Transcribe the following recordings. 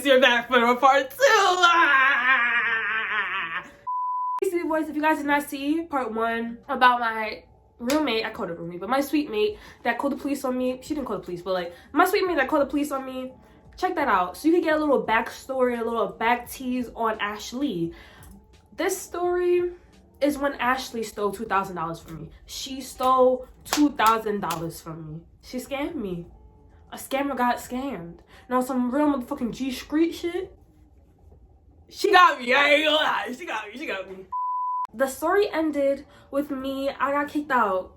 guys, you're back for a part 2. Basically, boys, if you guys did not see part 1 about my roommate, I called her roommate, but my sweet mate that called the police on me. She didn't call the police, but like my sweet mate that called the police on me. Check that out. So you can get a little backstory, a little back tease on Ashley. This story is when Ashley stole $2,000 from me. She stole $2,000 from me. She scammed me. A scammer got scammed. Now some real motherfucking G-Street shit. She got me. I ain't gonna lie. She got me. The story ended with me. I got kicked out.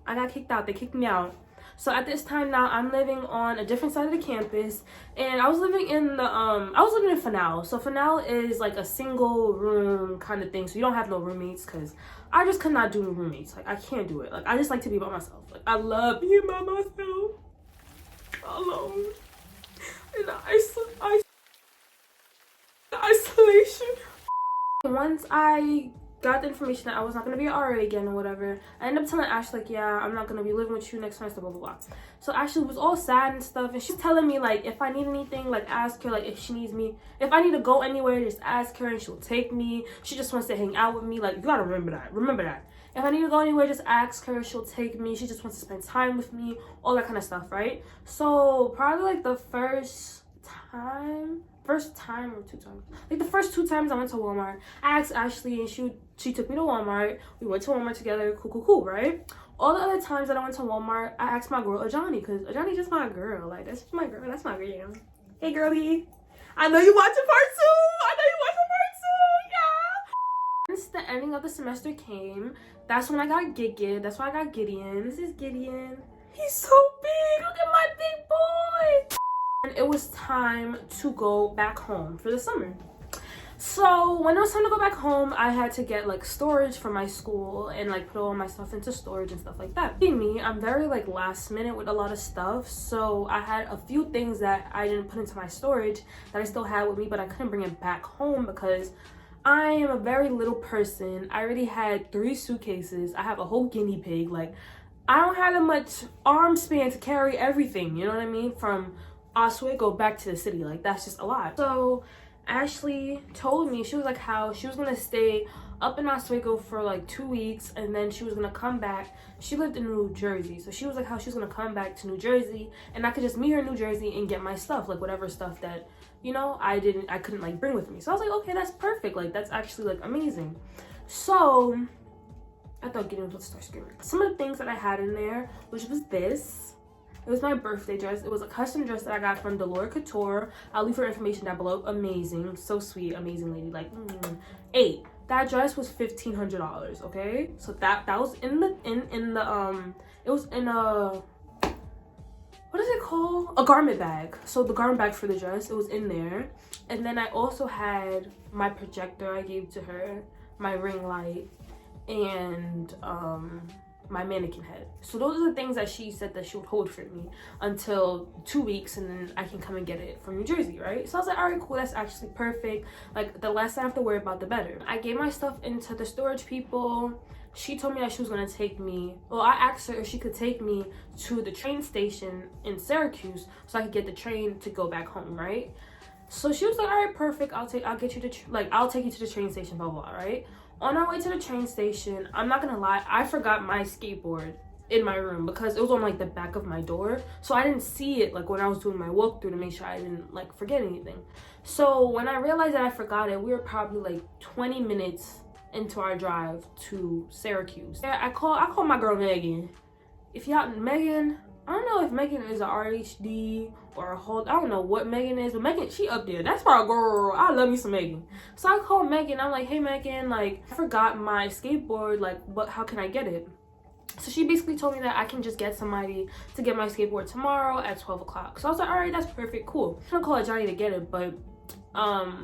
They kicked me out. So at this time now, I'm living on a different side of the campus, and I was living in Fanal. So Fanal is like a single room kind of thing. So you don't have no roommates, because I just could not do roommates. Like I can't do it. Like I just like to be by myself. Like I love being by myself, alone, in isolation. Once I got the information that I was not gonna be an RA again or whatever, I ended up telling Ashley like, yeah, I'm not gonna be living with you next semester, blah blah blah. So Ashley was all sad and stuff, and she's telling me like if I need anything, like ask her, like if she needs me, if I need to go anywhere, just ask her and she'll take me. She just wants to hang out with me. Like you gotta remember that. If I need to go anywhere, just ask her, she'll take me. She just wants to spend time with me, all that kind of stuff, right? So probably like the first time or 2 times, like the first 2 times I went to Walmart, I asked Ashley and she took me to Walmart. We went to Walmart together, cool, right? All the other times that I went to Walmart, I asked my girl Ajani, because Ajani's just my girl. Like that's just my girl, that's my girl. Hey girlie, I know you watching part 2. Yeah. Once the ending of the semester came, that's when I got Gideon. That's why I got Gideon. This is Gideon. He's so big. Look at my big boy. And it was time to go back home for the summer. So when it was time to go back home, I had to get like storage for my school and like put all my stuff into storage and stuff like that. Being me, I'm very like last minute with a lot of stuff, so I had a few things that I didn't put into my storage that I still had with me, but I couldn't bring it back home because I am a very little person. I already had 3 suitcases. I have a whole guinea pig. Like I don't have that much arm span to carry everything, you know what I mean, from Oswego back to the city. Like that's just a lot. So Ashley told me, she was like how she was gonna stay up in Oswego for like 2 weeks, and then she was gonna come back. She lived in New Jersey, so she was like how she was gonna come back to New Jersey and I could just meet her in New Jersey and get my stuff, like whatever stuff that, you know, I couldn't like bring with me. So I was like, okay, that's perfect. Like that's actually like amazing. So I thought Gideon was about to start screaming. Some of the things that I had in there, which was this. It was my birthday dress. It was a custom dress that I got from Delora Couture. I'll leave her information down below. Amazing, so sweet, amazing lady. Like, that dress was $1,500. Okay, so that was in the it was in a, what is it called? A garment bag. So the garment bag for the dress, it was in there. And then I also had my projector I gave to her, my ring light, and my mannequin head. So those are the things that she said that she would hold for me until 2 weeks, and then I can come and get it from New Jersey, right? So I was like, all right, cool, that's actually perfect. Like the less I have to worry about, the better. I gave my stuff into the storage people. She told me that she was gonna take me, well, I asked her if she could take me to the train station in Syracuse so I could get the train to go back home, right? So she was like, all right, perfect, I'll take you to the train station, blah blah, right? On our way to the train station, I'm not gonna lie, I forgot my skateboard in my room because it was on like the back of my door, so I didn't see it like when I was doing my walkthrough to make sure I didn't like forget anything. So when I realized that I forgot it, we were probably like 20 minutes into our drive to Syracuse. I call my girl Megan. If y'all, Megan, I don't know if Megan is a RHD or a whole, I don't know what Megan is, but Megan, she up there. That's my girl. I love me some Megan. So I called Megan. I'm like, hey Megan, like I forgot my skateboard. Like, how can I get it? So she basically told me that I can just get somebody to get my skateboard tomorrow at 12 o'clock. So I was like, all right, that's perfect, cool. I'm gonna call Johnny to get it, but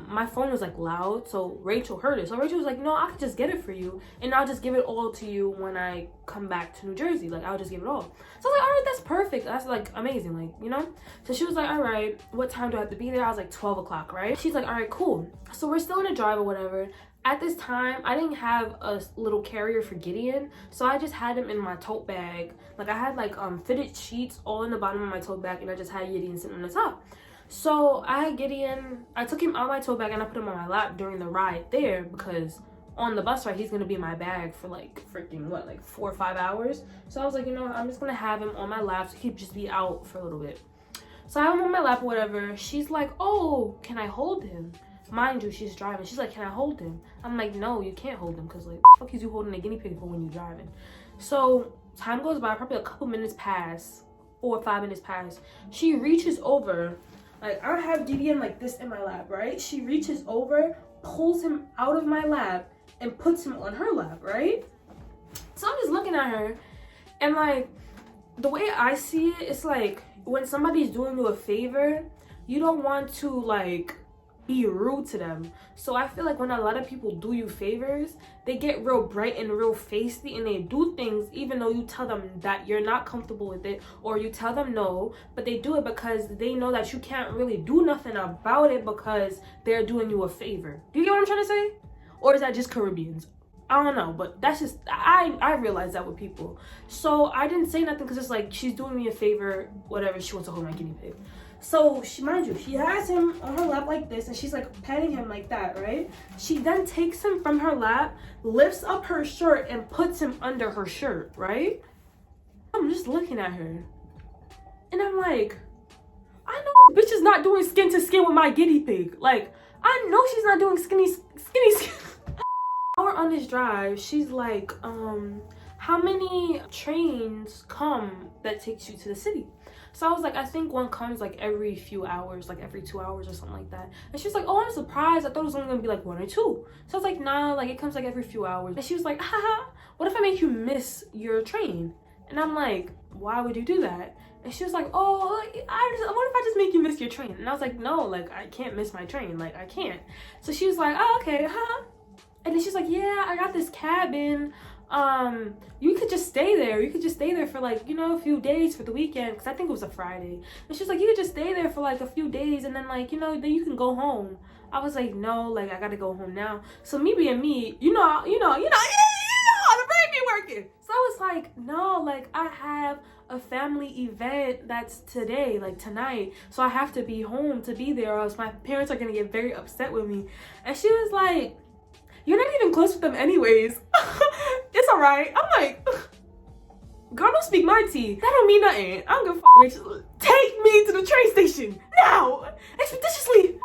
my phone was like loud, so Rachel heard it. So Rachel was like, no, I could just get it for you and I'll just give it all to you when I come back to New Jersey. Like I'll just give it all. So I was like, all right, that's perfect, that's like amazing, like, you know. So she was like, all right, what time do I have to be there? I was like, 12 o'clock, right? She's like, all right, cool. So we're still in a drive or whatever. At this time, I didn't have a little carrier for Gideon, so I just had him in my tote bag. Like I had like fitted sheets all in the bottom of my tote bag, and I just had Gideon sitting on the top. So I had Gideon, I took him out of my tote bag and I put him on my lap during the ride there, because on the bus ride he's gonna be in my bag for like freaking what, like 4 or 5 hours. So I was like, you know what, I'm just gonna have him on my lap so he'd just be out for a little bit. So I have him on my lap or whatever. She's like, oh, can I hold him? Mind you, she's driving. She's like, can I hold him? I'm like, no, you can't hold him, because like, what the fuck is you holding a guinea pig for when you're driving? So time goes by, probably a couple minutes pass, 4 or 5 minutes pass. She reaches over, like I have Gideon like this in my lap, right? She reaches over, pulls him out of my lap and puts him on her lap, right? So I'm just looking at her, and like, the way I see it, it's like when somebody's doing you a favor, you don't want to like be rude to them. So I feel like when a lot of people do you favors, they get real bright and real feisty, and they do things even though you tell them that you're not comfortable with it, or you tell them no, but they do it because they know that you can't really do nothing about it because they're doing you a favor. Do you get what I'm trying to say? Or is that just Caribbeans? I don't know, but that's just, I realize that with people. So I didn't say nothing because it's like, she's doing me a favor, whatever, she wants to hold my guinea pig. So she, mind you, she has him on her lap like this, and she's like petting him like that, right? She then takes him from her lap, lifts up her shirt, and puts him under her shirt, right? I'm just looking at her, and I'm like, I know this bitch is not doing skin to skin with my guinea pig. Like, I know she's not doing skinny skin. Hour on this drive, she's like, how many trains come that takes you to the city? So I was like, I think one comes like every few hours, like every 2 hours or something like that. And she's like, oh, I'm surprised. I thought it was only gonna be like 1 or 2. So I was like, nah, like it comes like every few hours. And she was like, haha, what if I make you miss your train? And I'm like, why would you do that? And she was like, oh, what if I just make you miss your train? And I was like, no, like I can't miss my train, like I can't. So she was like, oh, okay, huh? And then she's like, yeah, I got this cabin. You could just stay there. You could just stay there for like, you know, a few days for the weekend, because I think it was a Friday. And she's like, you could just stay there for like a few days, and then like, you know, then you can go home. I was like, no, like I gotta go home now. So me being me, you know how the brain be working. So I was like, no, like I have a family event that's today, like tonight, so I have to be home to be there, or else my parents are gonna get very upset with me. And she was like, you're not even close with them anyways. It's all right. I'm like, girl, don't speak my tea. That don't mean nothing. I don't give a fuck, bitch. Take me to the train station now, expeditiously.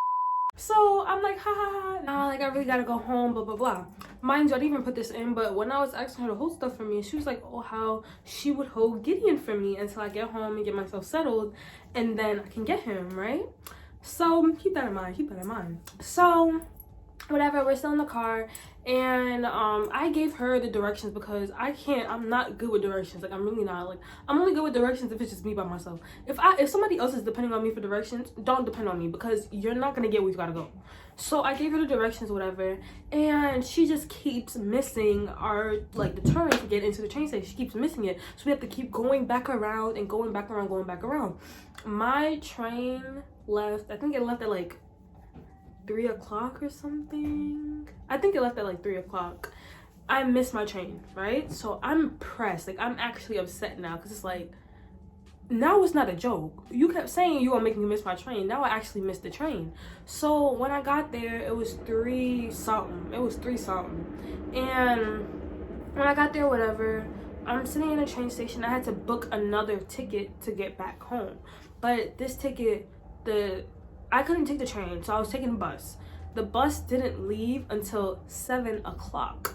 So I'm like, ha ha ha. Nah, like I really gotta go home, blah blah blah. Mind you, I didn't even put this in, but when I was asking her to hold stuff for me, she was like, oh, how she would hold Gideon for me until I get home and get myself settled, and then I can get him, right? So keep that in mind. Keep that in mind. So whatever, we're still in the car, and I gave her the directions because I'm not good with directions. Like I'm really not. Like I'm only good with directions if it's just me by myself. If somebody else is depending on me for directions, don't depend on me, because you're not gonna get where you gotta go. So I gave her the directions, whatever, and she just keeps missing the turn to get into the train station. She keeps missing it, so we have to keep going back around and going back around. My train left, I think it left at like 3 o'clock or something. I think it left at like 3 o'clock. I missed my train, right? So I'm pressed. Like I'm actually upset now, because it's like, now it's not a joke. You kept saying you were making me miss my train. Now I actually missed the train. So when I got there, it was 3 something. And when I got there, whatever, I'm sitting in a train station. I had to book another ticket to get back home. But this ticket, I couldn't take the train, so I was taking the bus. The bus didn't leave until 7 o'clock.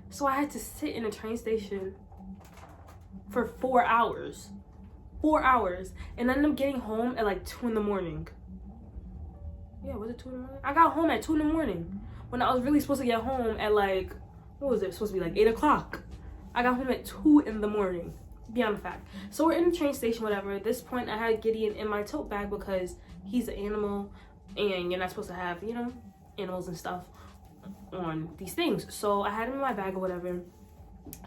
So I had to sit in a train station for 4 hours. 4 hours. And I ended up getting home at like 2 in the morning. Yeah, was it 2 in the morning? I got home at 2 in the morning. When I was really supposed to get home at like, what was it? Supposed to be like 8 o'clock. I got home at 2 in the morning. Beyond the fact. So we're in the train station, whatever. At this point, I had Gideon in my tote bag because he's an animal and you're not supposed to have, you know, animals and stuff on these things. So I had him in my bag or whatever.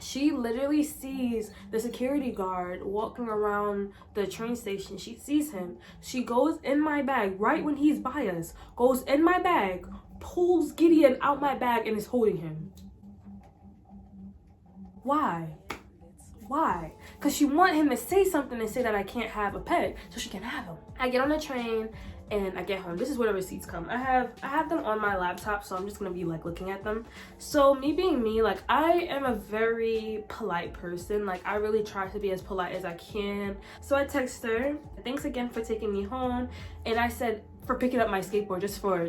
She literally sees the security guard walking around the train station. She sees him. She goes in my bag right when he's by us, goes in my bag, pulls Gideon out my bag and is holding him. Why? Why? Because she want him to say something and say that I can't have a pet so she can have him. I get on the train and I get home. This is where the receipts come. I have them on my laptop, so I'm just gonna be like looking at them. So me being me, like I am a very polite person. Like I really try to be as polite as I can. So I text her, thanks again for taking me home, and I said for picking up my skateboard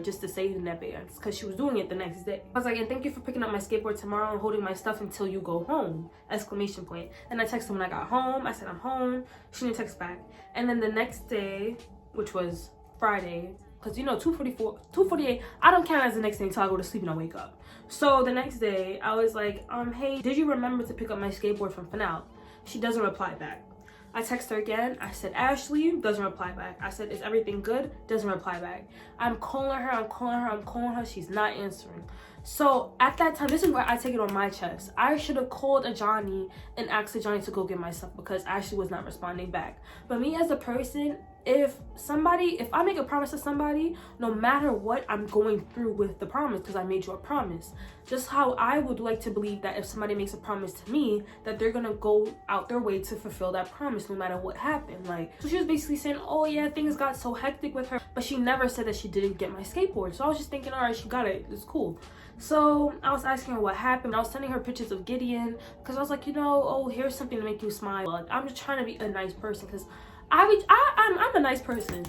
just to save in advance because she was doing it the next day. I was like, and thank you for picking up my skateboard tomorrow and holding my stuff until you go home, exclamation point. And I texted her when I got home. I said I'm home. She didn't text back. And then the next day, which was Friday, because you know 2:48 I don't count as the next day until I go to sleep and I wake up. So the next day I was like, hey, did you remember to pick up my skateboard from Fanal? She doesn't reply back. I text her again. I said, Ashley, doesn't reply back. I said, is everything good? Doesn't reply back. I'm calling her. She's not answering. So at that time, this is where I take it on my chest. I should have called Ajani and asked Ajani to go get my stuff because Ashley was not responding back. But me as a person, if I make a promise to somebody, no matter what, I'm going through with the promise because I made you a promise. Just how I would like to believe that if somebody makes a promise to me, that they're gonna go out their way to fulfill that promise no matter what happened. Like, so she was basically saying, oh yeah, things got so hectic with her, but she never said that she didn't get my skateboard. So I was just thinking, all right, she got it, it's cool. So I was asking her what happened. I was sending her pictures of Gideon because I was like, you know, oh, here's something to make you smile. Like, I'm just trying to be a nice person because I'm a nice person.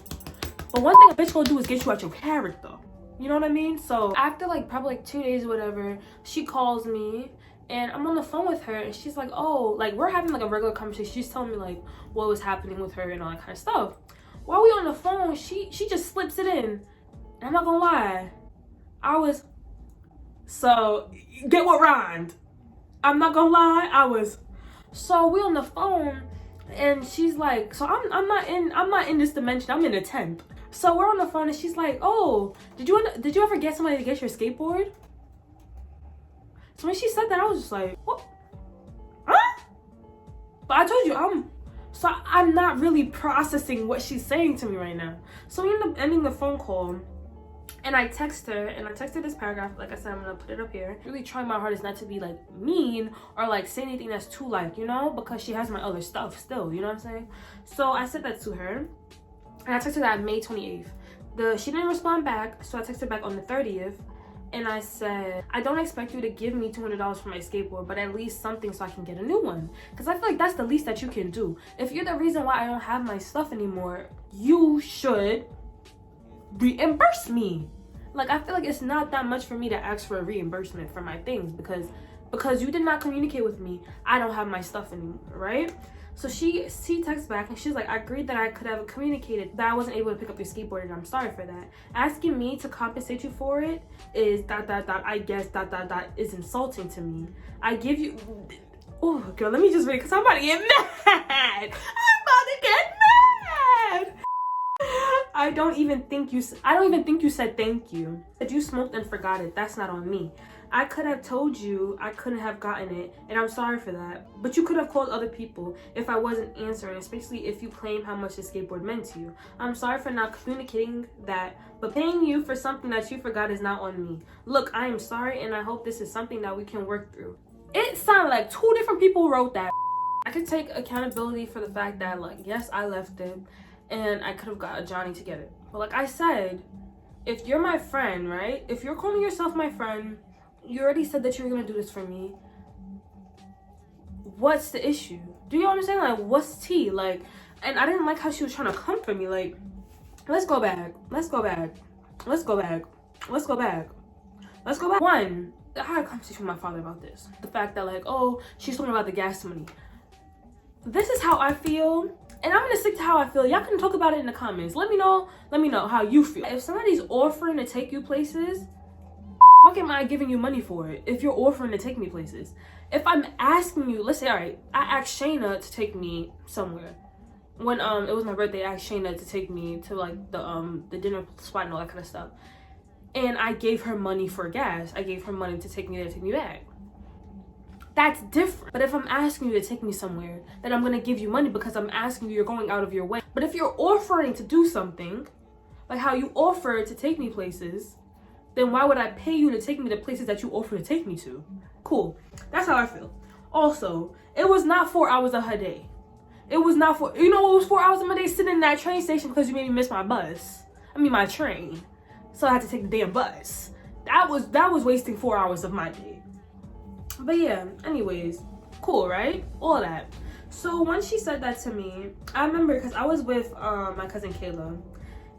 But one thing a bitch gonna do is get you out your character. You know what I mean? So after like probably like 2 days or whatever, she calls me and I'm on the phone with her and she's like, oh, like we're having like a regular conversation. She's telling me like what was happening with her and all that kind of stuff. While we on the phone, she just slips it in. And I'm not gonna lie, so get what rhymed. I'm not gonna lie, so we on the phone and she's like, so I'm not in this dimension, I'm in the 10th. So we're on the phone and she's like, oh, did you ever get somebody to get your skateboard? So when she said that, I was just like, what? Huh? But I told you, I'm not really processing what she's saying to me right now. So we end up ending the phone call. And I text her, and I texted this paragraph. Like I said, I'm gonna put it up here. Really trying my hardest not to be like mean or like say anything that's too like, you know, because she has my other stuff still, you know what I'm saying? So I said that to her, and I texted her that May 28th. She didn't respond back, so I texted her back on the 30th, and I said, I don't expect you to give me $200 for my skateboard, but at least something so I can get a new one. Because I feel like that's the least that you can do. If you're the reason why I don't have my stuff anymore, you should reimburse me. Like, I feel like it's not that much for me to ask for a reimbursement for my things because you did not communicate with me. I don't have my stuff anymore, right? So she texts back and she's like, I agreed that I could have communicated that I wasn't able to pick up your skateboard and I'm sorry for that. Asking me to compensate you for it is ... I guess ... is insulting to me. I give you, oh girl, let me just read because I'm about to get mad. I don't even think you said thank you. That you smoked and forgot it. That's not on me. I could have told you I couldn't have gotten it, and I'm sorry for that. But you could have called other people if I wasn't answering, especially if you claim how much the skateboard meant to you. I'm sorry for not communicating that, but paying you for something that you forgot is not on me. Look, I am sorry, and I hope this is something that we can work through. It sounded like 2 different people wrote that. I could take accountability for the fact that, like, yes, I left it, and I could have got Johnny to get it. But like I said, if you're my friend, right? If you're calling yourself my friend, you already said that you were gonna do this for me. What's the issue? Do you understand? Like, what's tea? Like, and I didn't like how she was trying to comfort me. Like, let's go back. Let's go back. Let's go back. Let's go back. Let's go back. One, I had a conversation with my father about this. The fact that, like, oh, she's talking about the gas money. This is how I feel, and I'm gonna stick to how I feel. Y'all can talk about it in the comments. Let me know how you feel. If somebody's offering to take you places, fuck am I giving you money for it if you're offering to take me places? If I'm asking you, let's say, all right, I asked Shayna to take me somewhere. When it was my birthday, I asked Shayna to take me to like the dinner spot and all that kind of stuff. And I gave her money for gas. I gave her money to take me there, take me back. That's different. But if I'm asking you to take me somewhere, then I'm gonna give you money because I'm asking you, you're going out of your way. But if you're offering to do something, like how you offer to take me places, then why would I pay you to take me to places that you offer to take me to? Cool. That's how I feel. Also, it was not 4 hours of her day. It was not for, you know what was 4 hours of my day? Sitting in that train station because you made me miss my bus. I mean my train. So I had to take the damn bus. That was wasting 4 hours of my day. But yeah, anyways, cool, right? All that. So when she said that to me, I remember because I was with my cousin Kayla,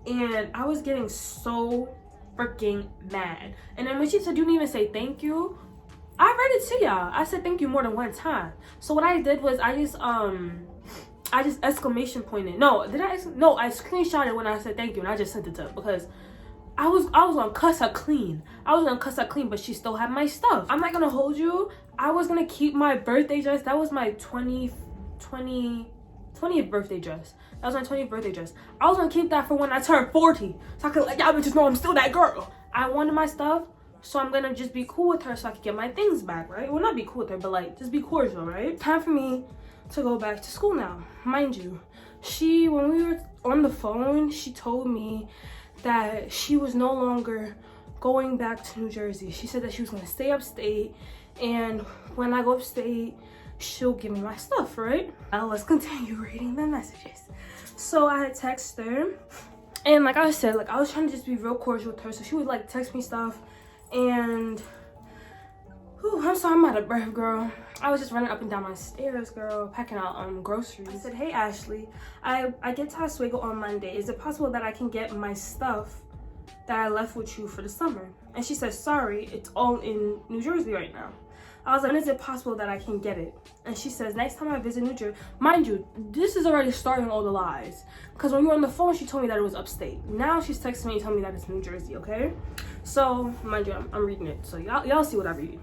and I was getting so freaking mad. And then when she said you didn't even say thank you, I read it to y'all. I said thank you more than one time. So what I did was I just exclamation pointed. No, did I? No, I screenshotted when I said thank you, and I just sent it to her because I was gonna cuss her clean. But she still had my stuff. I'm not gonna hold you. I was gonna keep my birthday dress. That was my 20th birthday dress. That was my 20th birthday dress. I was gonna keep that for when I turned 40, so I could let y'all bitches know I'm still that girl. I wanted my stuff, so I'm gonna just be cool with her so I could get my things back, right? Well, not be cool with her, but like just be cordial, right? Time for me to go back to school now. Mind you, when we were on the phone, she told me that she was no longer going back to New Jersey. She said that she was gonna stay upstate, and when I go upstate, she'll give me my stuff, right? Now let's continue reading the messages. So I had texted her, and like I said, like I was trying to just be real cordial with her, so she would like text me stuff, and I'm sorry, I'm out of breath, girl. I was just running up and down my stairs, girl, packing out groceries. I said, hey Ashley, I get to Oswego on Monday. Is it possible that I can get my stuff that I left with you for the summer? And she said, sorry, it's all in New Jersey right now. I was like, when is it possible that I can get it? And she says, next time I visit New Jersey. Mind you, this is already starting all the lies. Because when we were on the phone, she told me that it was upstate. Now she's texting me and telling me that it's New Jersey, okay? So, mind you, I'm reading it. So y'all see what I read.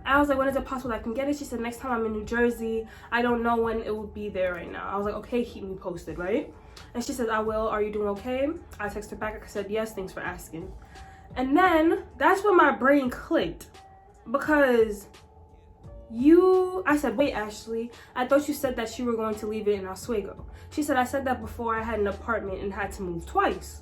I was like, when is it possible that I can get it? She said, next time I'm in New Jersey. I don't know when it will be there right now. I was like, okay, keep me posted, right? And she said, I will. Are you doing okay? I texted her back. I said, yes, thanks for asking. And then that's when my brain clicked. Because I said, wait, Ashley, I thought you said that you were going to leave it in Oswego. She said, I said that before I had an apartment and had to move twice.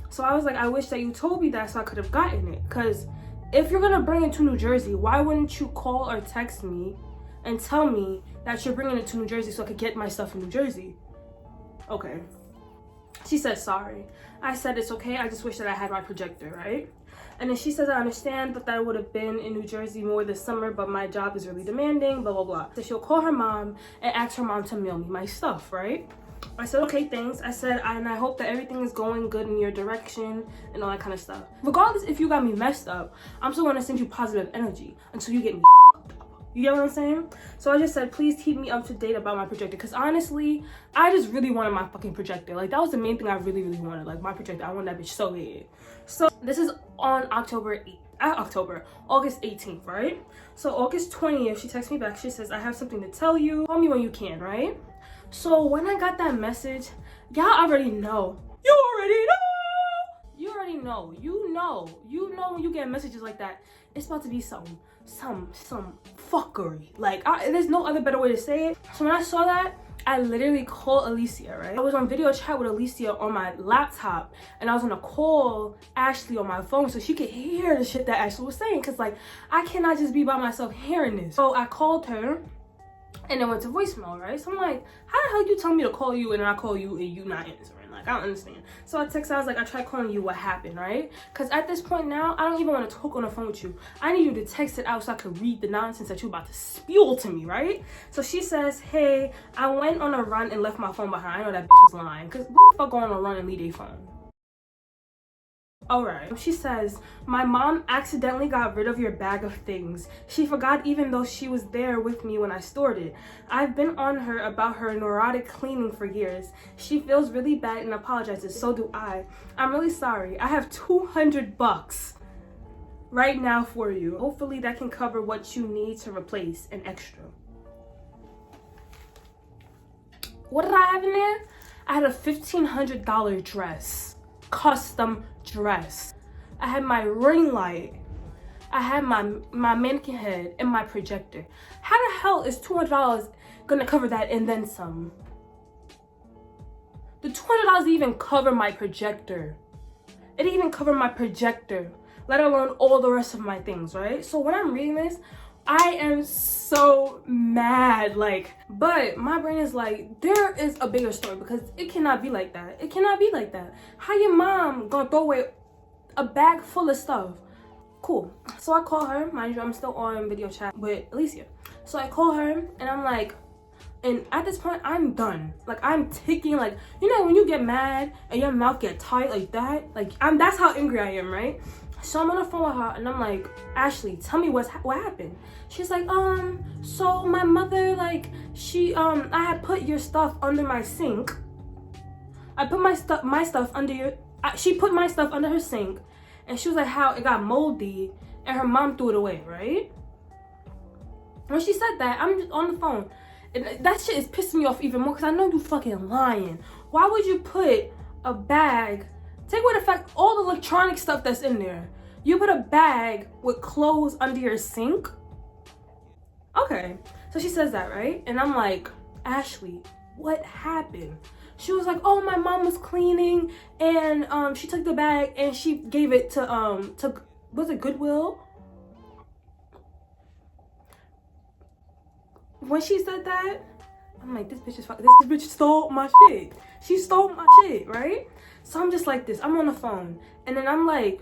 So I was like, I wish that you told me that so I could have gotten it. Because if you're gonna bring it to New Jersey, why wouldn't you call or text me and tell me that you're bringing it to New Jersey so I could get my stuff in New Jersey? Okay. She said, sorry. I said, it's okay. I just wish that I had my projector, right? And then she says, I understand that I would have been in New Jersey more this summer, but my job is really demanding, blah, blah, blah. So she'll call her mom and ask her mom to mail me my stuff, right? I said, okay, thanks. I said, and I hope that everything is going good in your direction and all that kind of stuff. Regardless if you got me messed up, I'm still going to send you positive energy until you get me fucked up. You get what I'm saying? So I just said, please keep me up to date about my projector. Because honestly, I just really wanted my fucking projector. Like, that was the main thing I really, really wanted. Like, my projector. I wanted that bitch so bad. So this is on August 18th, right? So August 20th, she texts me back. She says, I have something to tell you. Call me when you can, right? So when I got that message, y'all already know. You already know. You know when you get messages like that, it's about to be some fuckery. Like, there's no other better way to say it. So when I saw that, I literally called Alicia, right? I was on video chat with Alicia on my laptop, and I was gonna call Ashley on my phone so she could hear the shit that Ashley was saying. Cause like, I cannot just be by myself hearing this. So I called her, and it went to voicemail, right? So I'm like, how the hell you tell me to call you and then I call you and you not answering? Like, I don't understand. So I texted her, I was like, I tried calling you, what happened, right? Because at this point now, I don't even want to talk on the phone with you. I need you to text it out so I could read the nonsense that you're about to spew to me, right? So she says, hey, I went on a run and left my phone behind. I know that bitch was lying. Because who the fuck go on a run and leave a phone? Alright, she says, my mom accidentally got rid of your bag of things. She forgot even though she was there with me when I stored it. I've been on her about her neurotic cleaning for years. She feels really bad and apologizes, so do I. I'm really sorry. I have $200 right now for you. Hopefully that can cover what you need to replace an extra. What did I have in there? I had a $1,500 dress. Custom dress. I had my ring light. I had my mannequin head and my projector. How the hell is $200 gonna cover that and then some? The $200 didn't even cover my projector. It didn't even cover my projector, let alone all the rest of my things, right? So when I'm reading this, I am so mad, like, but my brain is like, there is a bigger story, because it cannot be like that. It cannot be like that. How your mom gonna throw away a bag full of stuff? Cool. So I call her, mind you, I'm still on video chat with Alicia. So I call her and I'm like, and at this point I'm done. Like, I'm ticking, like, you know when you get mad and your mouth get tight like that? Like, that's how angry I am, right? So I'm on the phone with her and I'm like, Ashley, tell me what happened. She's like, so my mother, like, she, I had put your stuff under my sink. I put my stuff under your, she put my stuff under her sink. And she was like, how it got moldy and her mom threw it away, right? When she said that, I'm just on the phone. And that shit is pissing me off even more, because I know you fucking lying. Why would you put a bag, take away the fact, all the electronic stuff that's in there, you put a bag with clothes under your sink? Okay, so she says that, right? And I'm like, Ashley, what happened? She was like, oh, my mom was cleaning and she took the bag and she gave it to was it Goodwill? When she said that, I'm like, this bitch stole my shit. She stole my shit, right? So I'm just like this. I'm on the phone and then I'm like,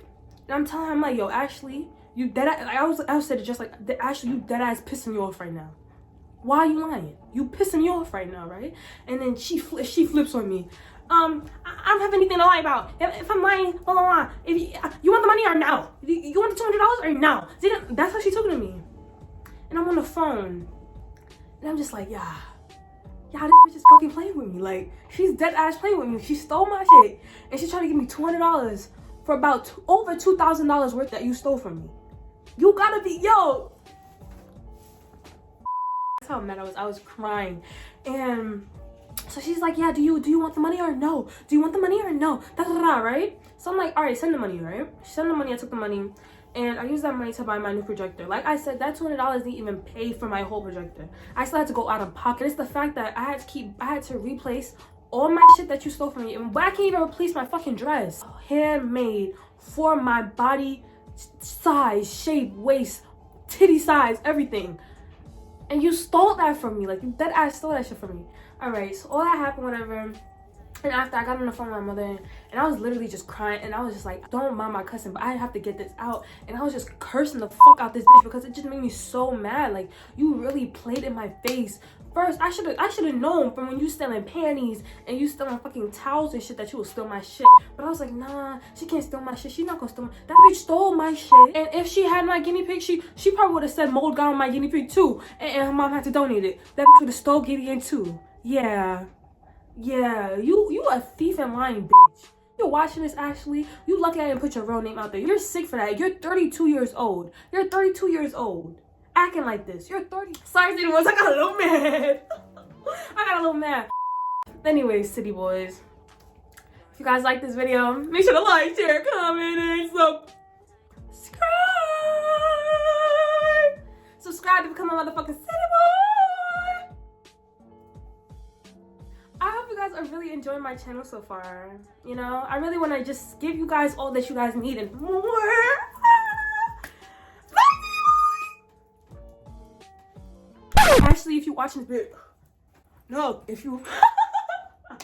and I'm telling her, I'm like, yo, Ashley, you dead ass, I said it just like, Ashley, you dead ass pissing me off right now. Why are you lying? You pissing me off right now, right? And then she flips on me. I don't have anything to lie about. If I'm lying, blah, blah, blah. If you want the money or no? You want the $200 or no? That's how she's talking to me. And I'm on the phone. And I'm just like, yeah, this bitch is fucking playing with me. Like, she's dead ass playing with me. She stole my shit. And she's trying to give me $200 for about over $2,000 worth that you stole from me. You gotta be, yo. That's how mad I was. I was crying. And so she's like, yeah, do you want the money or no? Do you want the money or no? Da, da, da, right? So I'm like, all right, send the money, right? She sent the money, I took the money, and I used that money to buy my new projector. Like I said, that $200 didn't even pay for my whole projector. I still had to go out of pocket. It's the fact that I had to replace all my shit that you stole from me. But I can't even replace my fucking dress. Handmade for my body size, shape, waist, titty size, everything. And you stole that from me. Like, you dead ass stole that shit from me. Alright, so all that happened, whatever. And after I got on the phone with my mother, and I was literally just crying, and I was just like, don't mind my cousin, but I have to get this out. And I was just cursing the fuck out this bitch because it just made me so mad. Like, you really played in my face. First, I should have known from when you stealing panties and you stealing fucking towels and shit that you would steal my shit. But I was like, nah, she can't steal my shit. She's not gonna steal my, that bitch stole my shit. And if she had my guinea pig, she probably would have said mold got on my guinea pig too. And her mom had to donate it. That bitch would have stole Gideon too. Yeah, you a thief and lying bitch. You're watching this, Ashley. You lucky I didn't put your real name out there. You're sick for that. You're 32 years old. You're 32 years old. Acting like this. You're 30. Sorry, City Boys. I got a little mad. Anyways, City Boys. If you guys like this video, make sure to like, share, comment, and subscribe to become a motherfucking City Boy. I hope you guys are really enjoying my channel so far. You know, I really want to just give you guys all that you guys need and more. Ashley, if you're watching this video, no, if you